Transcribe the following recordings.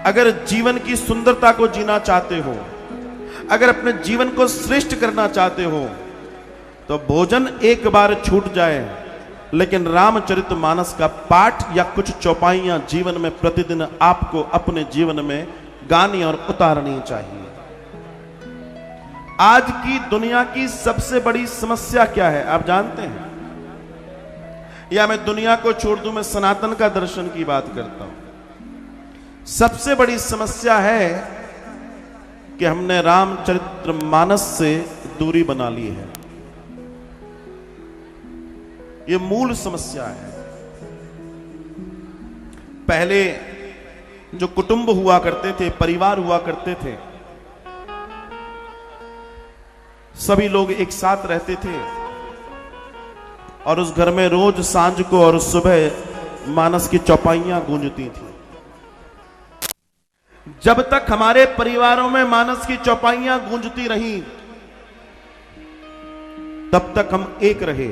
अगर जीवन की सुंदरता को जीना चाहते हो, अगर अपने जीवन को श्रेष्ठ करना चाहते हो, तो भोजन एक बार छूट जाए, लेकिन रामचरितमानस का पाठ या कुछ चौपाइयां जीवन में प्रतिदिन आपको अपने जीवन में गानी और उतारनी चाहिए। आज की दुनिया की सबसे बड़ी समस्या क्या है आप जानते हैं? या मैं दुनिया को छोड़ दूं, मैं सनातन का दर्शन की बात करता हूं। सबसे बड़ी समस्या है कि हमने रामचरितमानस से दूरी बना ली है। ये मूल समस्या है। पहले जो कुटुंब हुआ करते थे, परिवार हुआ करते थे, सभी लोग एक साथ रहते थे और उस घर में रोज सांझ को और सुबह मानस की चौपाइयां गूंजती थी। जब तक हमारे परिवारों में मानस की चौपाइयां गूंजती रही, तब तक हम एक रहे।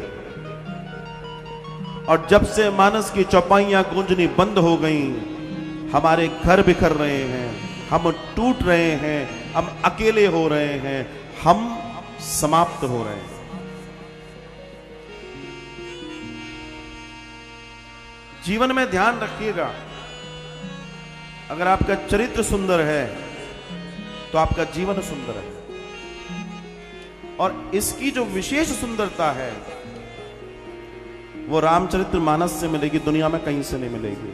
और जब से मानस की चौपाइयां गूंजनी बंद हो गईं, हमारे घर बिखर रहे हैं, हम टूट रहे हैं, हम अकेले हो रहे हैं, हम समाप्त हो रहे हैं। जीवन में ध्यान रखिएगा, अगर आपका चरित्र सुंदर है तो आपका जीवन सुंदर है। और इसकी जो विशेष सुंदरता है वो रामचरितमानस से मिलेगी, दुनिया में कहीं से नहीं मिलेगी।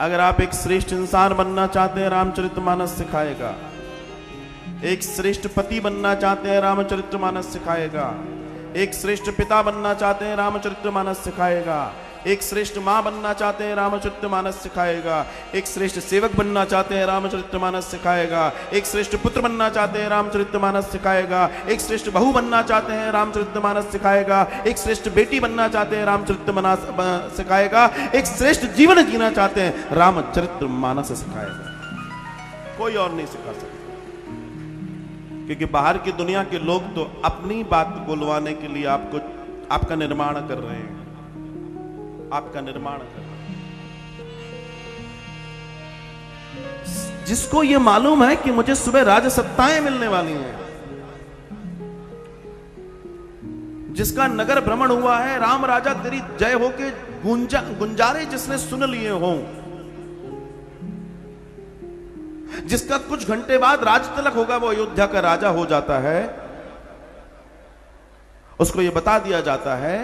अगर आप एक श्रेष्ठ इंसान बनना चाहते हैं, रामचरितमानस सिखाएगा। एक श्रेष्ठ पति बनना चाहते हैं, रामचरितमानस सिखाएगा। एक श्रेष्ठ पिता बनना चाहते हैं, रामचरितमानस सिखाएगा। एक श्रेष्ठ मां बनना चाहते हैं, रामचरितमानस सिखाएगा। एक श्रेष्ठ सेवक बनना चाहते हैं, रामचरितमानस सिखाएगा। एक श्रेष्ठ पुत्र बनना चाहते हैं, रामचरितमानस सिखाएगा। एक श्रेष्ठ बहू बनना चाहते हैं, रामचरितमानस सिखाएगा। एक श्रेष्ठ बेटी बनना चाहते हैं, रामचरितमानस सिखाएगा। एक श्रेष्ठ जीवन जीना चाहते हैं, रामचरितमानस सिखाएगा। कोई और नहीं सिखा सकता, क्योंकि बाहर की दुनिया के लोग तो अपनी बात बुलवाने के लिए आपका निर्माण कर रहे हैं, आपका निर्माण कर रहे हैं। जिसको यह मालूम है कि मुझे सुबह राजसत्ताएं मिलने वाली हैं, जिसका नगर भ्रमण हुआ है, राम राजा तेरी जय हो के गुंजारे जिसने सुन लिए हों, जिसका कुछ घंटे बाद राज तिलक होगा, वो अयोध्या का राजा हो जाता है, उसको यह बता दिया जाता है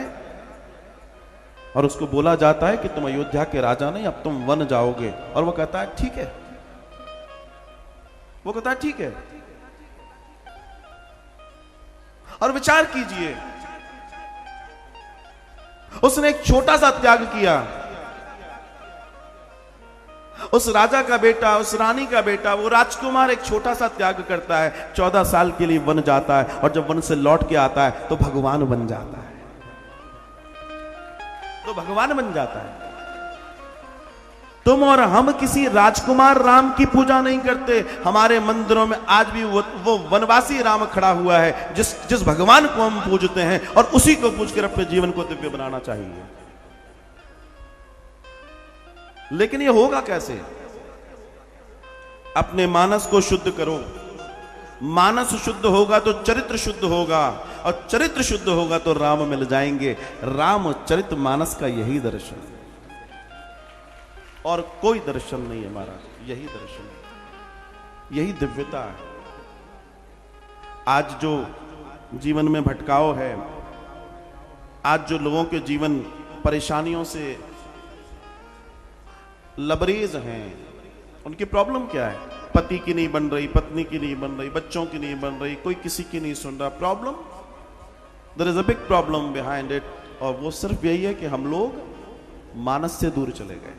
और उसको बोला जाता है कि तुम अयोध्या के राजा नहीं, अब तुम वन जाओगे। और वो कहता है ठीक है, वो कहता है ठीक है। और विचार कीजिए, उसने एक छोटा सा त्याग किया। उस राजा का बेटा, उस रानी का बेटा, वो राजकुमार एक छोटा सा त्याग करता है, 14 साल के लिए वन जाता है, और जब वन से लौट के आता है तो भगवान बन जाता है, तो भगवान बन जाता है। तुम और हम किसी राजकुमार राम की पूजा नहीं करते। हमारे मंदिरों में आज भी वो वनवासी राम खड़ा हुआ है, जिस भगवान को हम पूजते हैं, और उसी को पूजकर अपने जीवन को दिव्य बनाना चाहिए। लेकिन ये होगा कैसे? अपने मानस को शुद्ध करो। मानस शुद्ध होगा तो चरित्र शुद्ध होगा, और चरित्र शुद्ध होगा तो राम मिल जाएंगे। रामचरितमानस का यही दर्शन, और कोई दर्शन नहीं है महाराज, यही दर्शन है, यही दिव्यता है। आज जो जीवन में भटकाव है, आज जो लोगों के जीवन परेशानियों से लबरेज हैं, उनकी प्रॉब्लम क्या है? पति की नहीं बन रही, पत्नी की नहीं बन रही, बच्चों की नहीं बन रही, कोई किसी की नहीं सुन रहा। Problem, there is a big problem behind it, और वो सिर्फ यही है कि हम लोग मानस से दूर चले गए।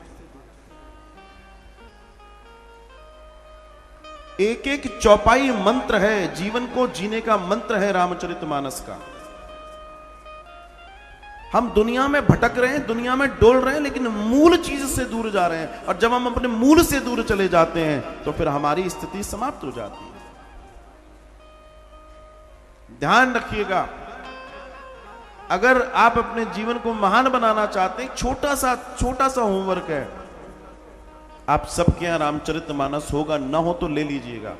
एक एक चौपाई मंत्र है, जीवन को जीने का मंत्र है रामचरितमानस का। हम दुनिया में भटक रहे हैं, दुनिया में डोल रहे हैं, लेकिन मूल चीज से दूर जा रहे हैं। और जब हम अपने मूल से दूर चले जाते हैं तो फिर हमारी स्थिति समाप्त हो जाती है। ध्यान रखिएगा, अगर आप अपने जीवन को महान बनाना चाहते हैं, छोटा सा होमवर्क है। आप सबके यहां रामचरितमानस होगा, ना हो तो ले लीजिएगा।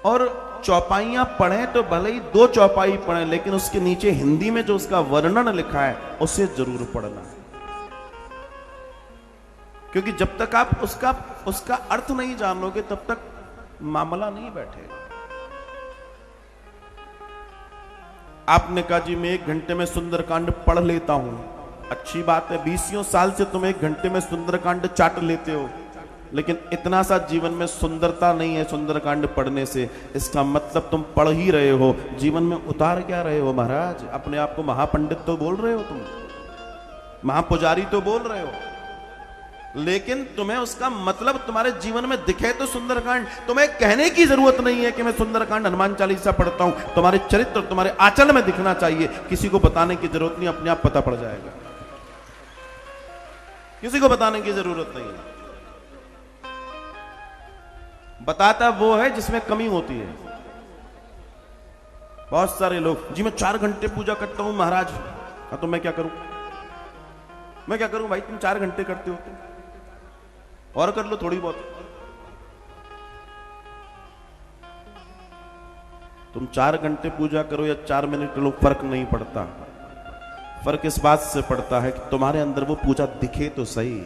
और चौपाइयां पढ़ें तो भले ही 2 चौपाई पढ़ें, लेकिन उसके नीचे हिंदी में जो उसका वर्णन लिखा है उसे जरूर पढ़ना, क्योंकि जब तक आप उसका अर्थ नहीं जानोगे तब तक मामला नहीं बैठेगा। आपने कहा जी मैं 1 घंटे में सुंदरकांड पढ़ लेता हूं, अच्छी बात है, 20 साल से तुम 1 घंटे में सुंदरकांड चाट लेते हो, लेकिन इतना सा जीवन में सुंदरता नहीं है सुंदरकांड पढ़ने से। इसका मतलब तुम पढ़ ही रहे हो, जीवन में उतार क्या रहे हो महाराज? अपने आप को महापंडित तो बोल रहे हो, तुम महापुजारी तो बोल रहे हो, लेकिन तुम्हें उसका मतलब तुम्हारे जीवन में दिखे तो सुंदरकांड। तुम्हें कहने की जरूरत नहीं है कि मैं सुंदरकांड हनुमान चालीसा पढ़ता हूं, तुम्हारे चरित्र तुम्हारे आचरण में दिखना चाहिए। किसी को बताने की जरूरत नहीं, अपने आप पता पड़ जाएगा, किसी को बताने की जरूरत नहीं है। बताता वो है जिसमें कमी होती है। बहुत सारे लोग जी मैं 4 घंटे पूजा करता हूं महाराज। हाँ तो मैं क्या करूं? मैं क्या करूं भाई? तुम 4 घंटे करते हो और कर लो थोड़ी बहुत। तुम 4 घंटे पूजा करो या 4 मिनट करो, फर्क नहीं पड़ता। फर्क इस बात से पड़ता है कि तुम्हारे अंदर वो पूजा दिखे तो सही,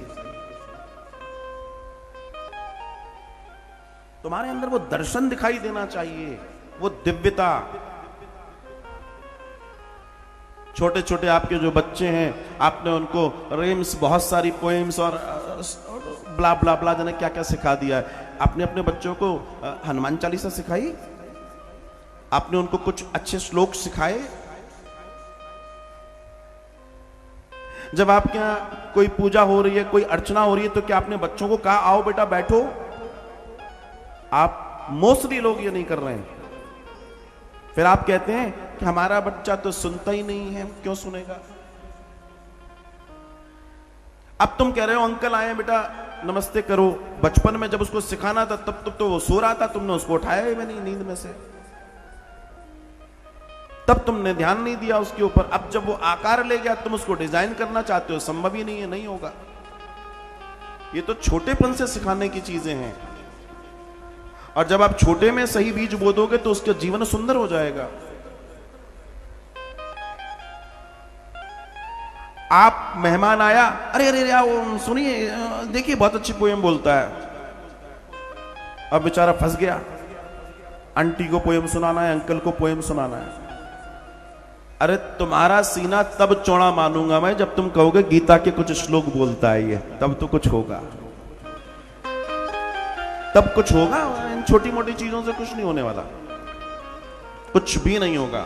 तुम्हारे अंदर वो दर्शन दिखाई देना चाहिए, वो दिव्यता। छोटे छोटे आपके जो बच्चे हैं, आपने उनको रेम्स, बहुत सारी पोएम्स और ब्ला ब्ला ब्ला जाने क्या क्या सिखा दिया है। आपने अपने बच्चों को हनुमान चालीसा सिखाई? आपने उनको कुछ अच्छे श्लोक सिखाए? जब आपके यहाँ कोई पूजा हो रही है, कोई अर्चना हो रही है, तो क्या आपने बच्चों को कहा आओ बेटा बैठो? आप मोस्टली लोग ये नहीं कर रहे हैं। फिर आप कहते हैं कि हमारा बच्चा तो सुनता ही नहीं है, क्यों सुनेगा? अब तुम कह रहे हो अंकल आए बेटा नमस्ते करो। बचपन में जब उसको सिखाना था तब तो वो सो रहा था, तुमने उसको उठाया ही नहीं नींद में से, तब तुमने ध्यान नहीं दिया उसके ऊपर। अब जब वो आकार ले गया तुम उसको डिजाइन करना चाहते हो, संभव ही नहीं है, नहीं होगा। ये तो छोटेपन से सिखाने की चीजें हैं, और जब आप छोटे में सही बीज बो दोगे तो उसका जीवन सुंदर हो जाएगा। आप मेहमान आया, अरे अरे अरे सुनिए देखिए बहुत अच्छी पोएम बोलता है, अब बेचारा फंस गया। आंटी को पोएम सुनाना है, अंकल को पोएम सुनाना है। अरे तुम्हारा सीना तब चौड़ा मानूंगा मैं जब तुम कहोगे गीता के कुछ श्लोक बोलता है ये, तब तो कुछ होगा, तब कुछ होगा। इन छोटी मोटी चीजों से कुछ नहीं होने वाला, कुछ भी नहीं होगा।